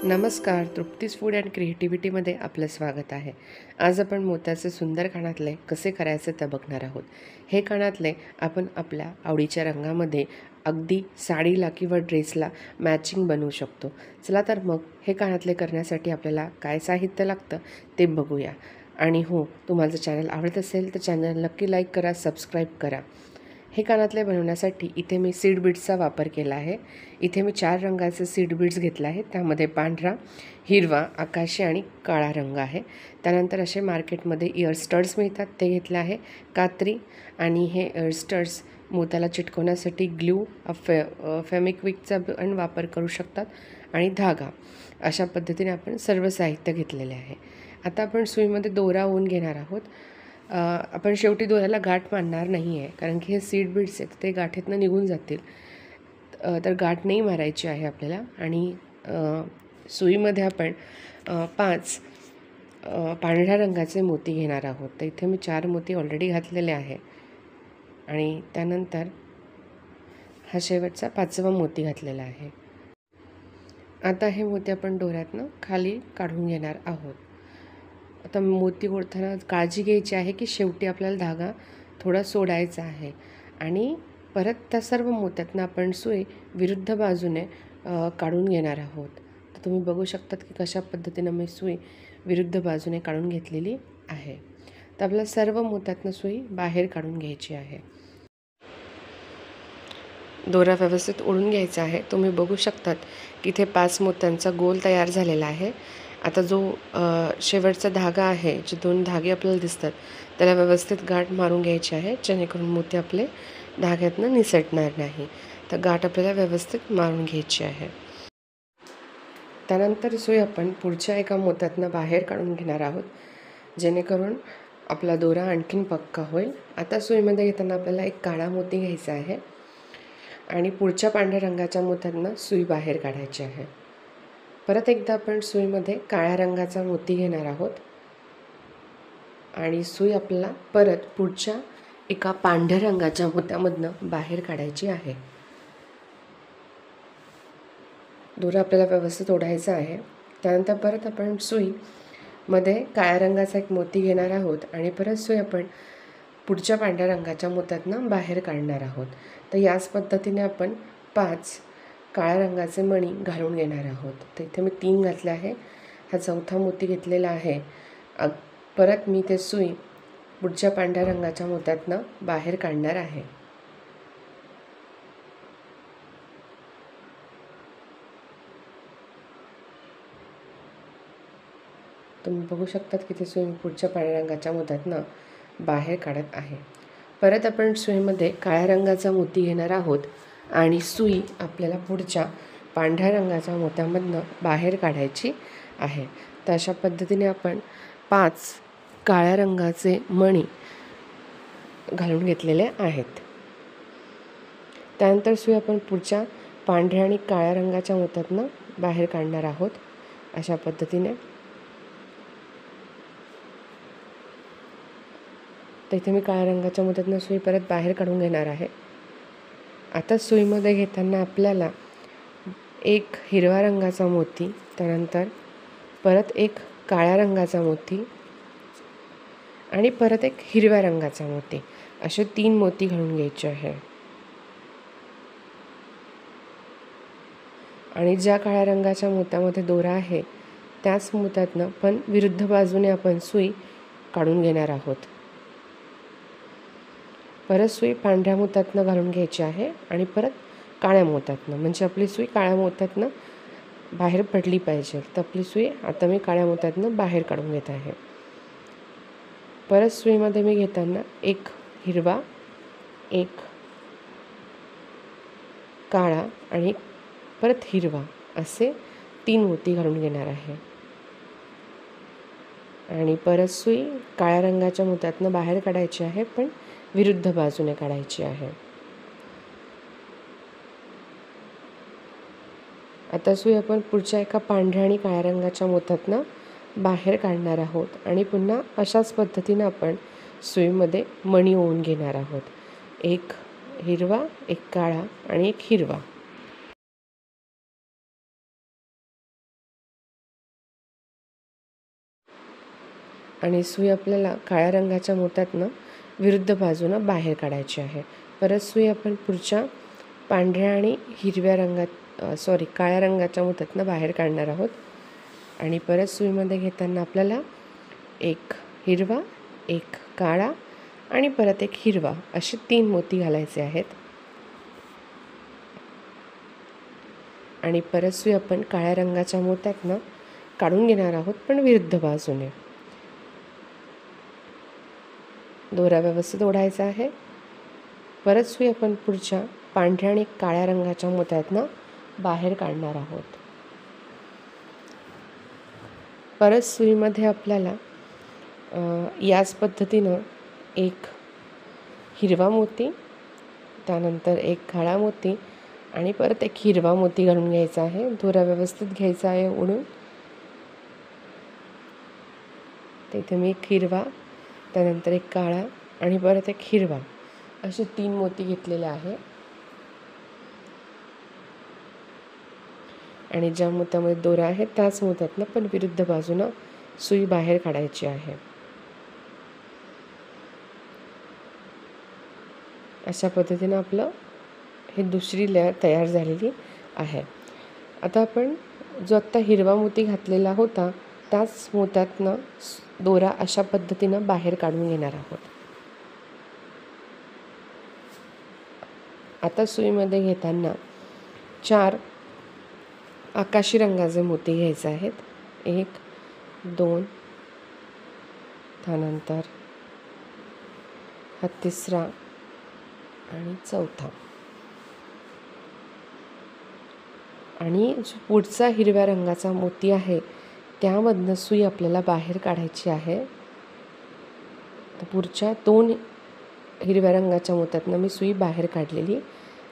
नमस्कार, Trupti's food and क्रिएटिव्हिटीमध्ये आपलं स्वागत आहे. आज आपण मोत्याचे सुंदर कानातले कसे करायचे ते बघणार आहोत. हे कानातले आपण आपल्या आवडीच्या रंगामध्ये अगदी साडीला किंवा ड्रेसला मॅचिंग बनवू शकतो. चला तर मग हे कानातले करण्यासाठी आपल्याला काय साहित्य लागतं ते बघूया. आणि हो, तुम्हाला चॅनल आवडत असेल तर चॅनल नक्की लाईक करा, सबस्क्राईब करा. हे कानातले बनवण्यासाठी इथे मी सीड बीड्सचा वापर केला आहे. इथे मी 4 रंगाचे सीड बीड्स घेतले आहेत. त्यामध्ये पांढरा, हिरवा, आकाशी आणि काळा रंग आहे. त्यानंतर असे मार्केटमध्ये इयर स्टड्स मिळतात ते घेतले आहे. कात्री आणि हे इयर स्टड्स मोत्याला चिटकवण्यासाठी ग्लू फेमिक्विकचा पण वापर करू शकतात आणि धागा. अशा पद्धतीने आपण सर्व साहित्य घेतलेले आहे. आता आपण सुईमध्ये दोरा ओवून घेणार आहोत. आपण शेवटी दोऱ्याला गाठ मारणार नाही आहे, कारण की हे सीड बीड्स आहेत ते गाठीतनं निघून जातील. तर गाठ नाही मारायची आहे आपल्याला. आणि सुईमध्ये आपण 5 पांढऱ्या रंगाचे मोती घेणार आहोत. तर इथे मी 4 मोती ऑलरेडी घातलेले आहे आणि त्यानंतर हा शेवटचा 5वा मोती घातलेला आहे. आता हे मोती आपण दोऱ्यातनं खाली काढून घेणार आहोत. आता मोती ओढताना काळजी घ्यायची आहे की शेवटी आपल्याला धागा थोडा सोडायचा आहे आणि परत त्या सर्व मोत्यातनं आपण सुई विरुद्ध बाजूने काढून घेणार आहोत. तर तुम्ही बघू शकतात की कशा पद्धतीनं मी सुई विरुद्ध बाजूने काढून घेतलेली आहे. तर आपल्याला सर्व मोत्यातनं सुई बाहेर काढून घ्यायची आहे. दोरा व्यवस्थित ओढून घ्यायचा आहे. तुम्ही बघू शकतात की इथे 5 मोत्यांचा गोल तयार झालेला आहे. आता जो शेवटचा धागा आहे, जे 2 धागे आपल्याला दिसतात त्याला व्यवस्थित गाठ मारून घ्यायची आहे, जेणेकरून मोती आपले धाग्यातनं निसटणार नाही. तर गाठ आपल्याला व्यवस्थित मारून घ्यायची आहे. त्यानंतर सुई आपण पुढच्या एका मोत्यातनं बाहेर काढून घेणार आहोत, जेणेकरून आपला दोरा आणखीन पक्का होईल. आता सुईमध्ये घेताना आपल्याला एक काळा मोती घ्यायचा आहे आणि पुढच्या पांढऱ्या रंगाच्या मोत्यातनं सुई बाहेर काढायची आहे. परत एकदा आपण सुईमध्ये काळ्या रंगाचा मोती घेणार आहोत आणि सुई आपल्याला परत पुढच्या एका पांढऱ्या रंगाच्या मोत्यामधनं बाहेर काढायची आहे. दोरा आपल्याला व्यवस्थित ओढायचा आहे. त्यानंतर परत आपण सुईमध्ये काळ्या रंगाचा एक मोती घेणार आहोत आणि परत सुई आपण पुढच्या पांढऱ्या रंगाच्या मोत्यातनं बाहेर काढणार आहोत. तर याच पद्धतीने आपण 5 काळ्या रंगाचे मणी घालून घेणार आहोत. तर इथे मी 3 घातले आहे. हा 4था मोती घेतलेला आहे. परत मी ते सुई पुढच्या पांढऱ्या रंगाच्या मोत्यातनं बाहेर काढणार आहे. तुम्ही बघू शकतात की ते सुई पुढच्या पांढऱ्या रंगाच्या मोत्यातनं बाहेर काढत आहे. परत आपण सुईमध्ये काळ्या रंगाचा मोती घेणार आहोत आणि सुई आपल्याला पुढच्या पांढऱ्या रंगाच्या मोत्यामधनं बाहेर काढायची आहे. तर अशा पद्धतीने आपण 5 काळ्या रंगाचे मणी घालून घेतलेले आहेत. त्यानंतर सुई आपण पुढच्या पांढऱ्या आणि काळ्या रंगाच्या मोत्यातनं बाहेर काढणार आहोत. अशा पद्धतीने तर इथे मी काळ्या रंगाच्या मोत्यातनं सुई परत बाहेर काढून घेणार आहे. आता सुईमध्ये घेताना आपल्याला एक हिरव्या रंगाचा मोती, त्यानंतर परत एक काळ्या रंगाचा मोती आणि परत एक हिरव्या रंगाचा मोती, असे 3 मोती घालून घ्यायचे आहे. आणि ज्या काळ्या रंगाच्या मोत्यामध्ये दोरा आहे त्याच मोत्यातनं पण विरुद्ध बाजूने आपण सुई काढून घेणार आहोत. परत सुई पांढऱ्या मोत्यातनं घालून घ्यायची आहे आणि परत काळ्या मोत्यातनं, म्हणजे आपली सुई काळ्या मोत्यातनं बाहेर पडली पाहिजे. तर आपली सुई आता मी काळ्या मोत्यातनं बाहेर काढून घेत आहे. परत सुईमध्ये मी घेताना एक हिरवा, एक काळा आणि परत हिरवा असे 3 मोती घालून घेणार आहे. आणि परत सुई काळ्या रंगाच्या मोत्यातनं बाहेर काढायची आहे, पण विरुद्ध बाजूने काढायची आहे. आता सुई आपण पुढच्या एका पांढऱ्या आणि काळ्या रंगाच्या मोत्यातनं बाहेर काढणार आहोत आणि पुन्हा अशाच पद्धतीनं आपण सुईमध्ये मणी ओवून घेणार आहोत. एक हिरवा, एक काळा आणि एक हिरवा. आणि सुई आपल्याला काळ्या रंगाच्या मोत्यातनं विरुद्ध बाजूनं बाहेर काढायची आहे. परत सुई आपण पुढच्या पांढऱ्या आणि हिरव्या काळ्या रंगाच्या मोत्यातनं बाहेर काढणार आहोत. आणि परत सुईमध्ये घेताना आपल्याला एक हिरवा, एक काळा आणि परत एक हिरवा असे 3 मोती घालायचे आहेत. आणि परत सुई आपण काळ्या रंगाच्या मोत्यातनं काढून घेणार आहोत, पण विरुद्ध बाजूने. दोरा व्यवस्थित ओढायचा आहे. परत सुई आपण पुढच्या पांढऱ्या आणि काळ्या रंगाच्या मोत्यातनं बाहेर काढणार आहोत. परत सुईमध्ये आपल्याला याच पद्धतीनं एक हिरवा मोती, त्यानंतर एक काळा मोती आणि परत एक हिरवा मोती घालून घ्यायचा आहे. दोरा व्यवस्थित घ्यायचा आहे ओढून. तिथे मी एक हिरवा, त्यानंतर एक काळा आणि परत एक हिरवा असे 3 मोती घेतलेले आहे. आणि ज्या मोत्यामध्ये दोरा आहे त्याच मोत्यातनं पण विरुद्ध बाजूनं सुई बाहेर काढायची आहे. अशा पद्धतीनं आपलं हे दुसरी लेअर तयार झालेली आहे. आता आपण जो आत्ता हिरवा मोती घातलेला होता त्याच मोत्यातनं दोरा अशा पद्धतीनं बाहेर काढून घेणार आहोत. आता सुईमध्ये घेताना 4 आकाशी रंगाचे मोती घ्यायचे आहेत. 1, 2, त्यानंतर हा तिसरा आणि चौथा. आणि जो पुढचा हिरव्या रंगाचा मोती आहे त्यामधनं सुई आपल्याला बाहेर काढायची आहे. तर पुढच्या 2 हिरव्या रंगाच्या मोत्यातनं मी सुई बाहेर काढलेली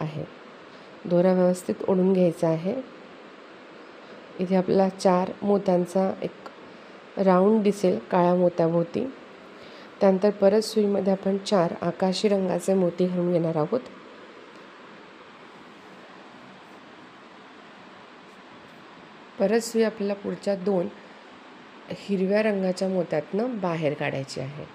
आहे. दोरा व्यवस्थित ओढून घ्यायचा आहे. इथे आपल्याला 4 मोत्यांचा एक राऊंड दिसेल काळ्या मोत्याभोवती. त्यानंतर परत सुईमध्ये आपण 4 आकाशी रंगाचे मोती घालून घेणार आहोत. परत सुई आपल्याला पुढच्या 2 हिरव्या रंगाच्या मोत्यातनं बाहेर काढायची आहे.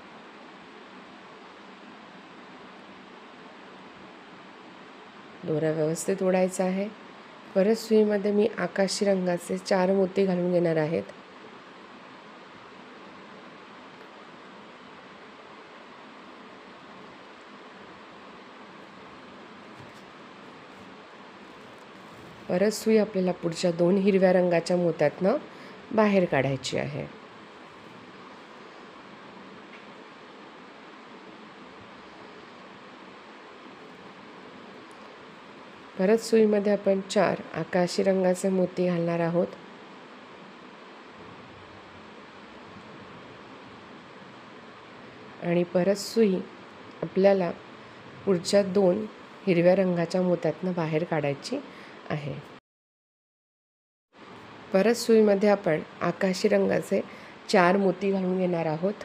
दोरा व्यवस्थित ओढायचा आहे. परत सुईमध्ये मी आकाशी रंगाचे 4 मोती घालून घेणार आहेत. परत सुई आपल्याला पुढच्या 2 हिरव्या रंगाच्या मोत्यातनं बाहेर काढायची आहे. परत सुईमध्ये आपण 4 आकाशी रंगाचे मोती घालणार आहोत. आणि परत सुई आपल्याला पुढच्या 2 हिरव्या रंगाच्या मोत्यातनं बाहेर काढायची आहे. परत सुईमध्ये आपण आकाशी रंगाचे 4 मोती घालून घेणार आहोत.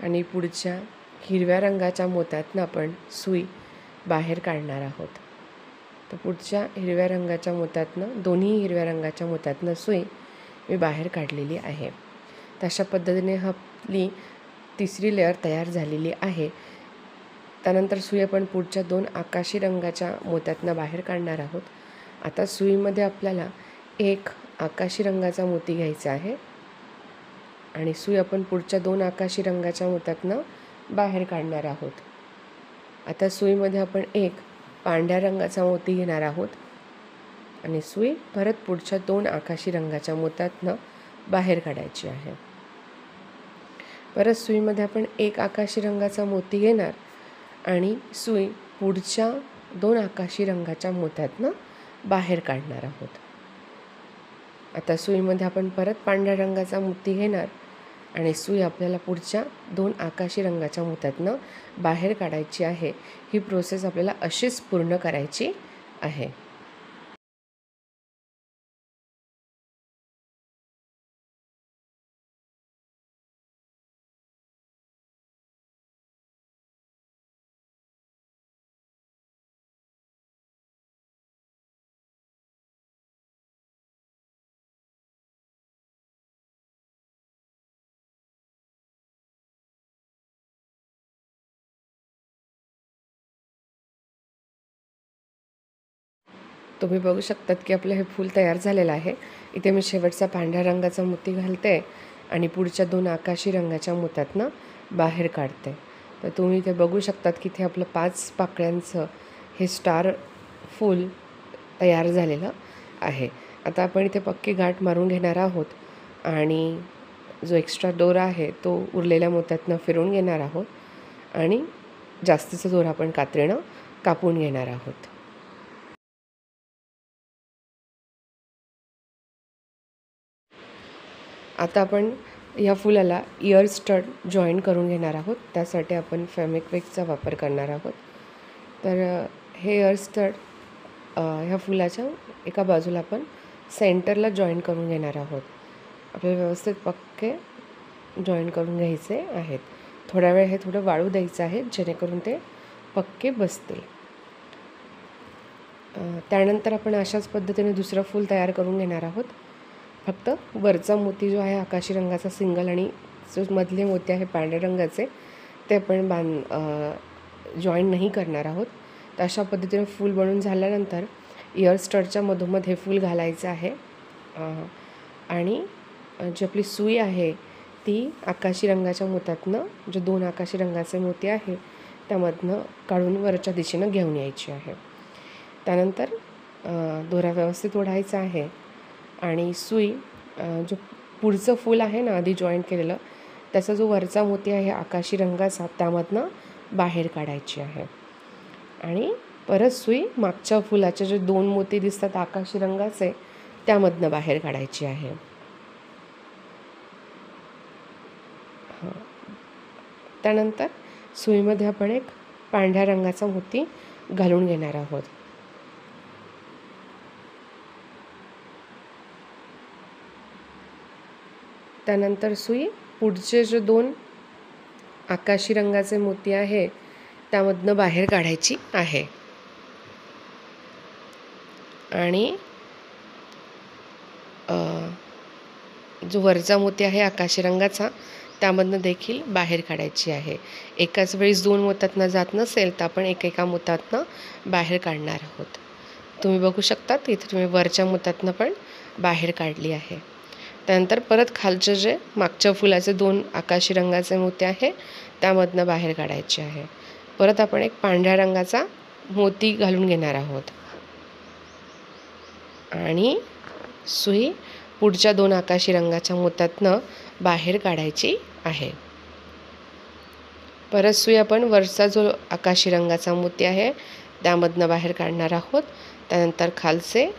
आणि पुढच्या हिरव्या रंगाच्या मोत्यातनं आपण सुई बाहेर काढणार आहोत. तर पुढच्या हिरव्या रंगाच्या मोत्यातनं, दोन्ही हिरव्या रंगाच्या मोत्यातनं सुई मी बाहेर काढलेली आहे. तशा पद्धतीने आपली तिसरी लेअर तयार झालेली आहे. त्यानंतर सुई आपण पुढच्या 2 आकाशी रंगाच्या मोत्यातनं बाहेर काढणार आहोत. आता सुईमध्ये आपल्याला एक आकाशी रंगाचा मोती घ्यायचा आहे आणि सुई आपण पुढच्या 2 आकाशी रंगाच्या मोत्यातनं बाहेर काढणार आहोत. आता सुईमध्ये आपण एक पांढऱ्या रंगाचा मोती घेणार आहोत आणि सुई परत पुढच्या 2 आकाशी रंगाच्या मोत्यातनं बाहेर काढायची आहे. परत सुईमध्ये आपण एक आकाशी रंगाचा मोती घेणार आणि सुई पुढच्या 2 आकाशी रंगाच्या मोत्यातनं बाहेर काढणार आहोत. आता सुईमध्ये आपण परत पांढऱ्या रंगाचा मोती घेणार आणि सुई आपल्याला पुढच्या 2 आकाशी रंगाच्या मोत्यातनं बाहेर काढायची आहे. ही प्रोसेस आपल्याला अशीच पूर्ण करायची आहे. तुम्ही बघू शकतात की आपलं हे फूल तयार झालेलं आहे. इथे मी शेवटचा पांढऱ्या रंगाचा मोती घालते आणि पुढच्या 2 आकाशी रंगाच्या मोत्यातनं बाहेर काढते. तर तुम्ही इथे बघू शकतात की इथे आपलं 5 पाकळ्यांचं हे स्टार फूल तयार झालेलं आहे. आता आपण इथे पक्की गाठ मारून घेणार आहोत आणि जो एक्स्ट्रा दोरा आहे तो उरलेल्या मोत्यातनं फिरवून घेणार आहोत आणि जास्तीचा दोरा आपण कात्रीनं कापून घेणार आहोत. आता आपण या फुलाला इयर स्टड जॉईन करून घेणार आहोत. त्यासाठी आपण फेमिक्विकचा वापर करणार आहोत. तर हे इयर स्टड ह्या फुलाच्या एका बाजूला आपण सेंटरला जॉईन करून घेणार आहोत. आपल्याला व्यवस्थित पक्के जॉईन करून घ्यायचे आहेत. थोडा वेळ हे थोडं वाळू द्यायचं आहे जेणेकरून ते पक्के बसतील. त्यानंतर आपण अशाच पद्धतीने दुसरं फूल तयार करून घेणार आहोत. फक्त वरचा मोती जो आहे आकाशी रंगाचा सिंगल आणि जो मधले मोती आहे पांढऱ्या रंगाचे ते आपण जॉईन नाही करणार आहोत. तर अशा पद्धतीने फूल बनवून झाल्यानंतर इयर स्टडच्या मधोमध हे फूल घालायचं आहे आणि जी आपली सुई आहे ती आकाशी रंगाच्या मोत्यातनं जे 2 आकाशी रंगाचे मोती आहे त्यामधनं काढून वरच्या दिशेनं घेऊन यायची आहे. त्यानंतर दोरा व्यवस्थित ओढायचा आहे आणि सुई जो पुढचं फूल आहे ना आधी जॉईन केलेलं त्याचा जो वरचा मोती आहे आकाशी रंगाचा त्यामधनं बाहेर काढायची आहे आणि परत सुई मागच्या फुलाचे जे 2 मोती दिसतात आकाशी रंगाचे त्यामधनं बाहेर काढायची आहे. त्यानंतर सुईमध्ये आपण एक पांढऱ्या रंगाचा मोती घालून घेणार आहोत. त्यानंतर सुई पुढचे जे 2 आकाशी रंगाचे मोती आहे त्यामधनं बाहेर काढायची आहे आणि जो वरचा मोती आहे आकाशी रंगाचा त्यामधनं देखील बाहेर काढायची आहे. एकाच वेळेस 2 मोत्यातनं जात नसेल तर आपण एकेका मोत्यातनं बाहेर काढणार आहोत. तुम्ही बघू शकता इथे तुम्ही वरच्या मोत्यातनं पण बाहेर काढली आहे. त्यानंतर परत खालचे जे मागच्या फुलाचे 2 आकाशी रंगाचे मोती आहे त्यामधनं बाहेर काढायचे आहे. परत आपण एक पांढऱ्या रंगाचा मोती घालून घेणार आहोत आणि सुई पुढच्या 2 आकाशी रंगाच्या मोत्यातनं बाहेर काढायची आहे. परत सुई आपण वरचा जो आकाशी रंगाचा मोती आहे त्यामधनं बाहेर काढणार आहोत. त्यानंतर खालचे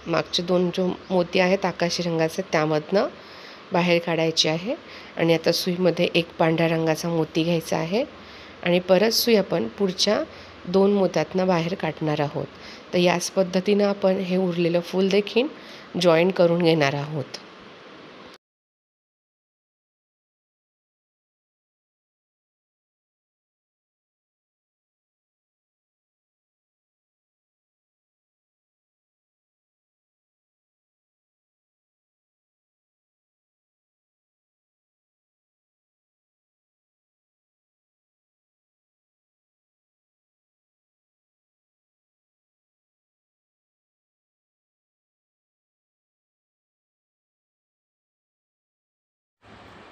मागचे 2 जो मोती आहेत आकाशी रंगाचे त्यामधनं बाहेर काढायचे आहे आणि आता सुईमध्ये एक पांढऱ्या रंगाचा मोती घ्यायचा आहे आणि परत सुई आपण पुढच्या 2 मोत्यातनं बाहेर काढणार आहोत. तर याच पद्धतीनं आपण हे उरलेलं फूल देखील जॉईन करून घेणार आहोत.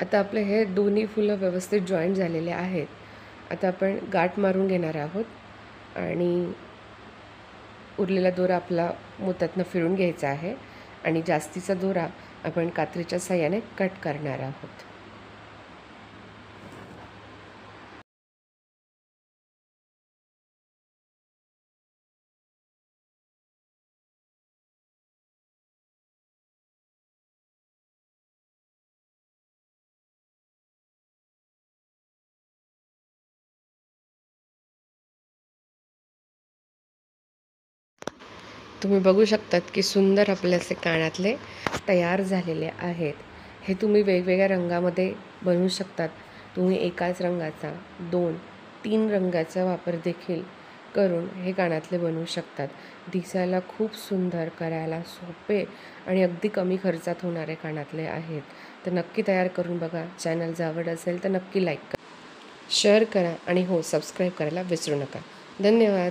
आता आपले हे दोन्ही फुलं व्यवस्थित जॉईन झालेले आहेत. आता आपण गाठ मारून घेणार आहोत आणि उरलेला दोरा आपला मोत्यातनं फिरून घ्यायचा आहे आणि जास्तीचा दोरा आपण कात्रीच्या साहाय्याने कट करणार आहोत. तुम्ही बघू शकतात की सुंदर आपले असे कानातले तयार झालेले आहेत. हे तुम्ही वेगवेगळ्या रंगामध्ये बनवू शकतात. तुम्ही एकाच रंगाचा 2-3 रंगाचा वापर देखील करून हे कानातले बनवू शकतात. दिसायला खूप सुंदर, करायला सोपे आणि अगदी कमी खर्चात होणारे कानातले आहेत. तर नक्की तयार करून बघा. चॅनल जर आवड असेल तर नक्की लाईक करा, शेअर करा आणि हो सबस्क्राईब करायला विसरू नका. धन्यवाद.